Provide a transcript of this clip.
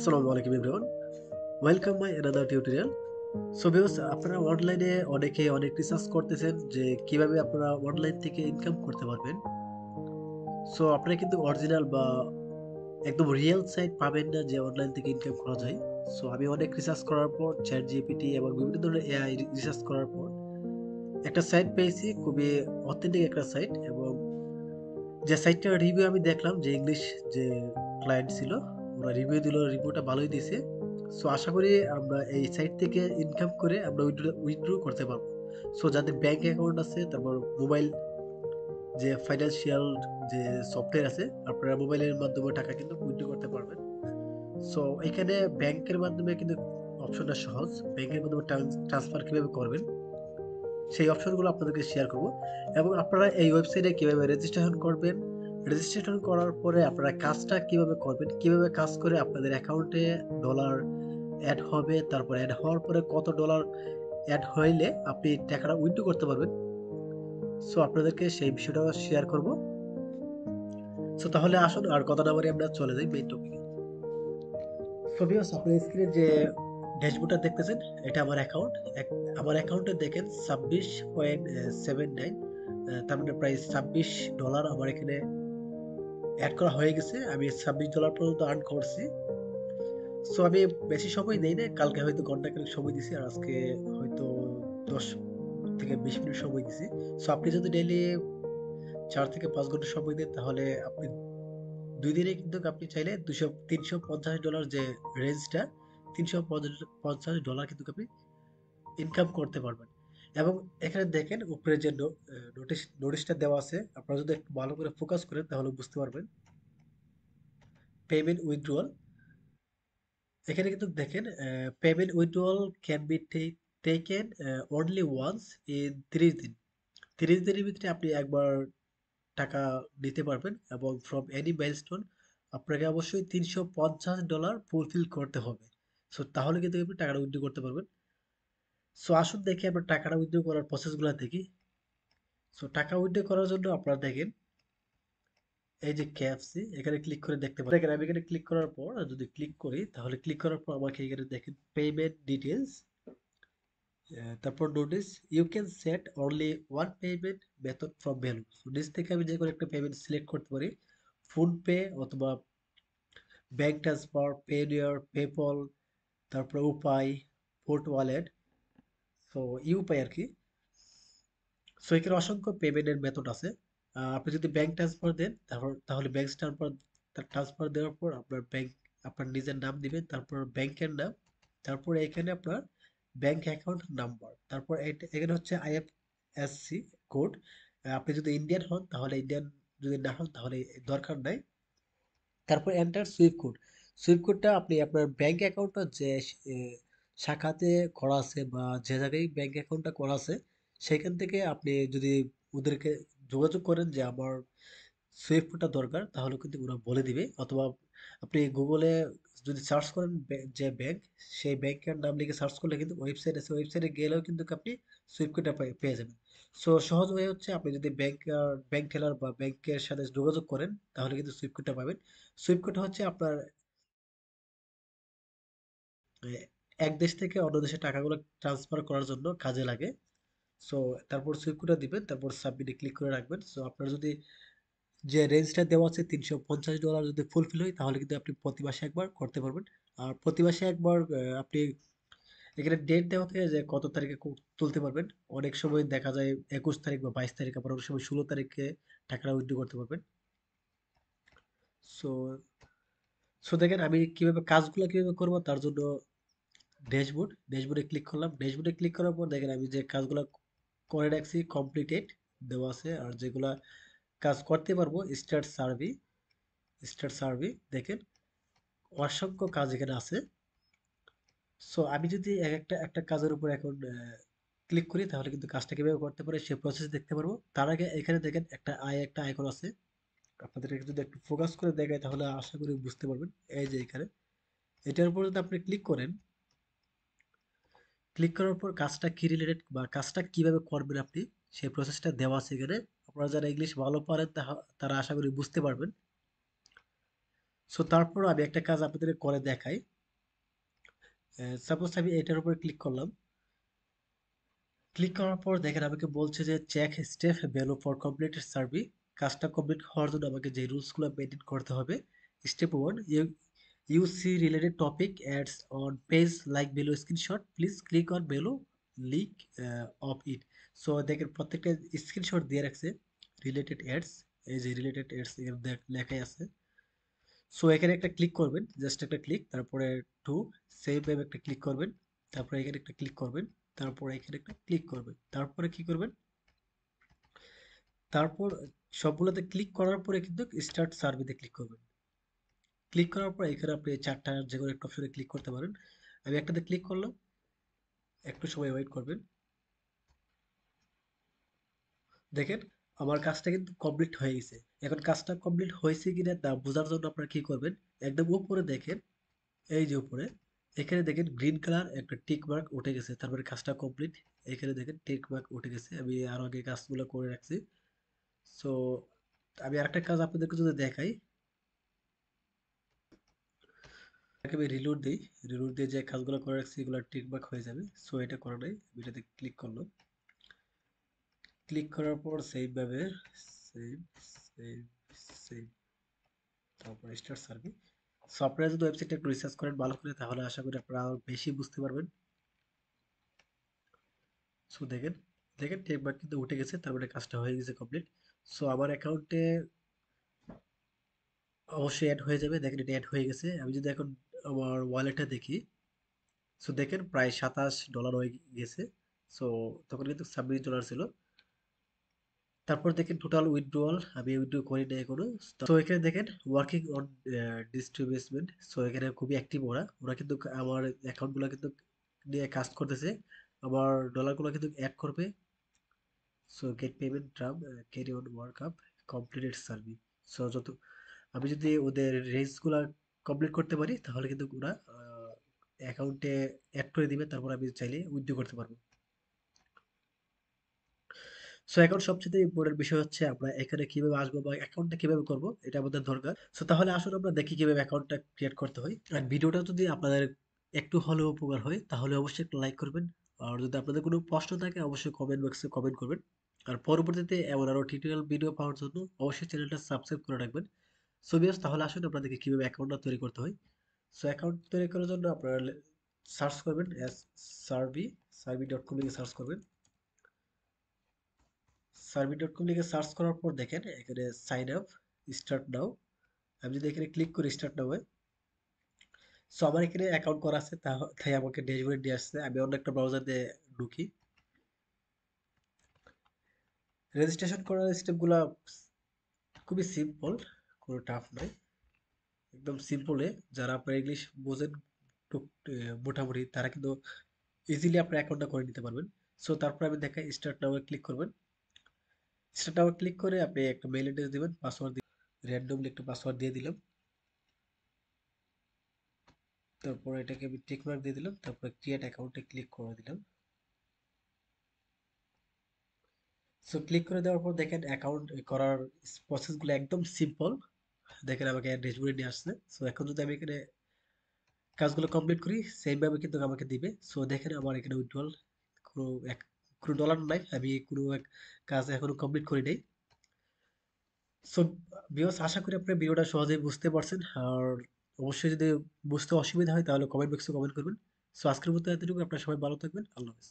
আসসালামু আলাইকুম everyone, welcome my another tutorial. So viewers, আপনারা অনলাইনে অনেকে অনেক রিসার্চ করতেছেন যে কিভাবে আপনারা অনলাইন থেকে ইনকাম করতে পারবেন। সো আপনারা কিন্তু অরিজিনাল বা একদম রিয়েল সাইট পাবেন না যে অনলাইন থেকে ইনকাম করা যায়। সো আমি অনেক রিসার্চ করার পর চ্যাট জিপিটি এবং বিভিন্ন ধরনের এআই রিসার্চ করার পর একটা সাইট পেয়েছি, খুবই অথেন্টিক একটা সাইট। এবং যে সাইটটার রিভিউ আমি দেখলাম, যে ইংলিশ যে ক্লায়েন্ট ছিল, ওরা রিভিউ দিল, রিভিউটা ভালোই দিছে। সো আশা করি আমরা এই সাইট থেকে ইনকাম করে আমরা উইথড্র করতে পারবো। সো যাদের ব্যাংক অ্যাকাউন্ট আছে, তারপর মোবাইল যে ফাইন্যান্সিয়াল যে সফটওয়্যার আছে, আপনারা মোবাইলের মাধ্যমে টাকা কিন্তু উইথড্র করতে পারবেন। সো এখানে ব্যাংকের মাধ্যমে কিন্তু অপশনটা সহজ। ব্যাংকের মাধ্যমে ট্রান্সফার কিভাবে করবেন সেই অপশনগুলো আপনাদেরকে শেয়ার করব। এবং আপনারা এই ওয়েবসাইটে কিভাবে রেজিস্ট্রেশন করবেন, রেজিস্ট্রেশন করার পরে আপনারা কাজটা কিভাবে করবেন, কিভাবে কাজ করে আপনাদের অ্যাকাউন্টে ডলার অ্যাড হবে, তারপর অ্যাড হওয়ার পরে কত ডলার অ্যাড হইলে আপনি টাকাটা উইথড্র করতে পারবেন। সো আপনাদেরকে সেই বিষয়টা শেয়ার করব। সো তাহলে আসুন আর কথা না বাড়িয়ে আমরা চলে যাই মেইন টপিকে। সো ভিউয়ার্স, আপনার স্ক্রিনে যে ড্যাশবোর্ডটা দেখতেছেন, এটা আমার অ্যাকাউন্ট। আমার অ্যাকাউন্টে দেখেন 26.79, তার মানে প্রায় $26 আমার এখানে অ্যাড করা হয়ে গেছে। আমি $26 পর্যন্ত আর্ন করছি। সো আমি বেশি সময় নেই না, কালকে হয়তো ঘন্টাখানেক সময় দিছি, আর আজকে হয়তো 10 থেকে 20 মিনিট সময় দিছি। সো আপনি যদি ডেইলি 4 থেকে 5 ঘন্টা সময় দেন, তাহলে আপনি 2 দিনে কিন্তু আপনি চাইলে $350 যে রেঞ্জটা, $350 কিন্তু আপনি ইনকাম করতে পারবেন। এবং এখানে দেখেন উপরে যে নোটিশটা দেওয়া আছে, আপনারা যদি একটু ভালো করে ফোকাস করেন তাহলে বুঝতে পারবেন। পেমেন্ট উইথড্রয়াল, এখানে কিন্তু দেখেন payment withdrawal can be taken only once in 30 দিন। 30 দিনের ভিতরে আপনি একবার টাকা নিতে পারবেন। এবং ফ্রম এনি মাইলস্টোন আপনাকে অবশ্যই $350 ফুলফিল করতে হবে। সো তাহলে কিন্তু আপনি টাকাটা উইথড্র করতে পারবেন। সো আসুন দেখি আমরা টাকাটা উইথড্র করার প্রসেসগুলো দেখি। সো টাকা উইথড্র করার জন্য আপনারা দেখেন এই যে KFC, এখানে ক্লিক করে দেখতে পারেন। দেখেন আমি এখানে ক্লিক করার পর যদি ক্লিক করি, তাহলে ক্লিক করার পর আমাকে এখানে দেখেন পেমেন্ট ডিটেলস, তারপর notice you can set only one payment method from value. নিচ থেকে আমি যে কোনো একটা পেমেন্ট সিলেক্ট করতে পারি, ফোন পে অথবা ব্যাংক ট্রান্সফার, পেনিয়ার, পেপল, তারপর উপায়, পোর্ট ওয়ালেট, সো ইউপাই আর কি। সো এখানে অসংখ্য পেমেন্টের মেথড আছে। আপনি যদি ব্যাংক ট্রান্সফার দেন, তাহলে ব্যাংক ট্রান্সফার, ট্রান্সফার দেওয়ার পর আপনার ব্যাংক, আপনার নিজের নাম দিবেন, তারপর ব্যাংকের নাম, তারপর এখানে আপনার ব্যাংক অ্যাকাউন্ট নাম্বার, তারপর এখানে হচ্ছে আইএফএসসি কোড। আপনি যদি ইন্ডিয়ান হন তাহলে ইন্ডিয়ান, যদি না হন তাহলে দরকার নাই। তারপর এন্টার সুইফট কোড। সুইফট কোডটা আপনি আপনার ব্যাংক অ্যাকাউন্টটা যে শাখাতে করা আছে বা যে জায়গায় ব্যাংক অ্যাকাউন্টটা করা আছে, সেখান থেকে আপনি যদি ওদেরকে যোগাযোগ করেন যে আমার সুইফট কোডটা দরকার, তাহলে কিন্তু ওরা বলে দিবে। অথবা আপনি গুগলে যদি সার্চ করেন যে ব্যাংক, সেই ব্যাংকের নাম লিখে সার্চ করলে কিন্তু ওয়েবসাইট আছে, ওয়েবসাইটে গেলেও কিন্তু আপনি সুইফট কোডটা পেয়ে যাবেন। সো সহজ ওয়ে হচ্ছে, আপনি যদি ব্যাংক টেলার বা ব্যাংকের সাথে যোগাযোগ করেন, তাহলে কিন্তু সুইফট কোডটা পাবেন। সুইফট কোড হচ্ছে আপনার আহ, এক দেশ থেকে অন্য দেশে টাকাগুলো ট্রান্সফার করার জন্য কাজে লাগে। সো তারপর সুইফট কোডটা দিবেন, তারপর সাবমিটে ক্লিক করে রাখবেন। সো আপনার যদি যে রেঞ্জটা দেওয়া আছে $350 যদি ফুলফিল হয়, তাহলে কিন্তু আপনি প্রতি মাসে একবার করতে পারবেন। আর প্রতি মাসে একবার আপনি এখানে ডেট দেওয়া থাকে যে কত তারিখে তুলতে পারবেন। অনেক সময় দেখা যায় 21 তারিখ বা 22 তারিখ, আবার অনেক সময় 16 তারিখে টাকাটা উইথড্র করতে পারবেন। সো সো দেখেন আমি কিভাবে কাজগুলো কিভাবে করবো, তার জন্য ড্যাশবোর্ডে ক্লিক করলাম। ড্যাশবোর্ডে ক্লিক করার পর দেখেন আমি যে কাজগুলো করে রাখছি কমপ্লিটেড দেওয়া আছে, আর যেগুলা কাজ করতে পারবো স্টার্ট সার্ভে দেখেন অসংখ্য কাজ এখানে আছে। সো আমি যদি একটা একটা কাজের উপর এখন ক্লিক করি, তাহলে কিন্তু কাজটা কিভাবে করতে পারে সে প্রসেস দেখতে পারবো। তার আগে এখানে দেখেন একটা আইকন আছে, আপনাদের যদি একটু ফোকাস করে দেখায় তাহলে আশা করি বুঝতে পারবেন। এই যে এখানে এটার উপর যদি আপনি ক্লিক করেন, ক্লিক করার পর কাজটা কি রিলেটেড বা কাজটা কিভাবে করবেন আপনি, সেই প্রসেসটা দেওয়া আছে এখানে। আপনারা যারা ইংলিশ ভালো পারেন তারা আশা করি বুঝতে পারবেন। সো তারপর আমি একটা কাজ আপনাদের করে দেখাই। সাপোজ আমি এটার উপর ক্লিক করলাম। ক্লিক করার পর দেখেন আমাকে বলছে যে check step value for completed survey. কাজটা কমপ্লিট হওয়ার জন্য আমাকে যে রুলসগুলো মেনটেন করতে হবে। Step 1, you see related topic ads on page like below screenshot, please click on below link of it. So দেখেন প্রত্যেকটা স্ক্রিনশট দিয়ে রাখছে রিলেটেড অ্যাডস। এই যে রিলেটেড অ্যাডস এখানে লেখাই আছে। সো এখানে একটা ক্লিক করবেন, জাস্ট একটা ক্লিক, তারপরে টু সেভ এ একটা ক্লিক করবেন, তারপরে এখানে একটা ক্লিক করবেন, তারপরে এখানে একটা ক্লিক করবেন, তারপরে কি করবেন, তারপর সবগুলোতে ক্লিক করার পরে কিন্তু স্টার্ট সার্ভেতে ক্লিক করবেন। ক্লিক করার পর এখানে আপনি চারটা যে কোনো একটা অপশনে ক্লিক করতে পারেন। আমি একটাতে ক্লিক করলাম, একটু সময় ওয়েট করবেন। দেখেন আমার কাজটা কিন্তু কমপ্লিট হয়ে গেছে। এখন কাজটা কমপ্লিট হয়েছে কিনা তা বোঝার জন্য আপনারা কি করবেন, একদম উপরে দেখেন, এই যে উপরে এখানে দেখেন গ্রিন কালার একটা টিক মার্ক উঠে গেছে, তারপরে কাজটা কমপ্লিট। এখানে দেখেন টিক মার্ক উঠে গেছে, আমি আরো আগে কাজগুলো করে রাখছি। সো আমি আরেকটা কাজ আপনাদেরকে যদি দেখাই, আমি রিলোড দিই, রিলোড দিয়ে যে কাজগুলো করে রাখছি এগুলো টিক মার্ক হয়ে যাবে। সো এটা করা নাই, আমি এটাতে ক্লিক করলাম। ক্লিক করার পর সেভ ভাবে সেভ সেভ সেভ, তারপর স্টার্ট সার্ভে। সো আপনারা যদি ওয়েবসাইটটা একটু রিসার্চ করেন ভালো করে, তাহলে আশা করি আপনারা আরো বেশি বুঝতে পারবেন। সো দেখেন, দেখেন টেকবাক কিন্তু উঠে গেছে, তার মানে কাজটা হয়ে গেছে কমপ্লিট। সো আমার অ্যাকাউন্টে অবশ্যই অ্যাড হয়ে যাবে। দেখেন এটা অ্যাড হয়ে গেছে। আমি যদি এখন আমার ওয়ালেটে দেখি, সো দেখেন প্রায় $27 হয়ে গেছে। সো তখন কিন্তু $26 ছিল। তারপর দেখেন টোটাল উইথড্রয়াল আমি উইথড্র করি না এখনো। তো এখানে দেখেন ওয়ার্কিং অন ডিস্ট্রিবিউশন। সো এখানে খুবই অ্যাক্টিভ ওরা, ওরা কিন্তু আমার অ্যাকাউন্টগুলো কিন্তু নিয়ে কাজ করতেছে, আমার ডলারগুলো কিন্তু অ্যাড করবে। So get payment tram, carry on work up completed service. So যত আমি যদি ওদের রেঞ্জগুলো কমপ্লিট করতে পারি তাহলে কিন্তু ওরা অ্যাকাউন্টে অ্যাড করে দিবে, তারপর আমি চাইলে উইথড্র করতে পারবো। সো এখন সবচেয়ে ইম্পর্টেন্ট বিষয় হচ্ছে আমরা এখানে কিভাবে আসবো বা অ্যাকাউন্টটা কিভাবে করব, এটা আমাদের দরকার। সো তাহলে আসলে আমরা দেখি কিভাবে অ্যাকাউন্টটা ক্রিয়েট করতে হয়। আর ভিডিওটা যদি আপনাদের একটু হলেও উপকার হয় তাহলে অবশ্যই একটা লাইক করবেন। আর যদি আপনাদের কোনো প্রশ্ন থাকে অবশ্যই কমেন্ট বক্সে কমেন্ট করবেন। আর পরবর্তীতে এমন আরো টিউটোরিয়াল ভিডিও পাওয়ার জন্য অবশ্যই চ্যানেলটা সাবস্ক্রাইব করে রাখবেন। সো ভিউয়ার্স তাহলে আসুন আমরা দেখি কিভাবে অ্যাকাউন্টটা তৈরি করতে হয়। সো অ্যাকাউন্ট তৈরি করার জন্য আপনারা সার্চ করবেন এস সার্ভি, সার্ভি.com লিখে সার্চ করবেন। সার্ভি.com লিখে সার্চ করার পর দেখেন এখানে সাইন আপ স্টার্ট নাও। আমি যদি এখানে ক্লিক করি স্টার্ট নাও, সো আমার এখানে অ্যাকাউন্ট করা আছে, তাই আমাকে ড্যাশবোর্ডে নিয়ে আসছে। আমি অন্য একটা ব্রাউজার দিয়ে ঢুকি। রেজিস্ট্রেশন করার স্টেপগুলো খুবই সিম্পল, কোনো টাফ নয়, একদম সিম্পলে। যারা আপনার ইংলিশ বোঝেন মোটামুটি তারা কিন্তু ইজিলি আপনার অ্যাকাউন্টটা করে নিতে পারবেন। সো তারপর আমি দেখাই স্টার্ট নাও ক্লিক করবেন। স্টার্ট নাও ক্লিক করে আপনি একটা মেইল অ্যাড্রেস দিবেন, পাসওয়ার্ড দিবেন, র্যান্ডমলি একটা পাসওয়ার্ড দিয়ে দিলাম। তারপর এটাকে আমি টিক মার্ক দিয়ে দিলাম, তারপর ক্রিয়েট অ্যাকাউন্টে ক্লিক করে দিলাম। সো ক্লিক করে দেওয়ার পর দেখেন অ্যাকাউন্ট করার প্রসেসগুলো একদম সিম্পল। দেখেন আমাকে ড্যাশবোর্ডে নিয়ে আসছে। সো এখন যদি আমি এখানে কাজগুলো কমপ্লিট করি সেম ভাবে কিন্তু আমাকে দিবে। সো দেখেন আমার এখানে উইথড্রল কোনো কোনো ডলার নাই, আমি কোনো এক কাজ এখনো কমপ্লিট করি নাই। সো ভিউয়ার্স আশা করি আপনি ভিডিওটা সহজেই বুঝতে পারছেন। আর অবশ্যই যদি বুঝতে অসুবিধা হয় তাহলে কমেন্ট বক্সে কমেন্ট করবেন। সো আজকের মতো এতটুকু, আপনারা সবাই ভালো থাকবেন, আল্লাহ হাফেজ।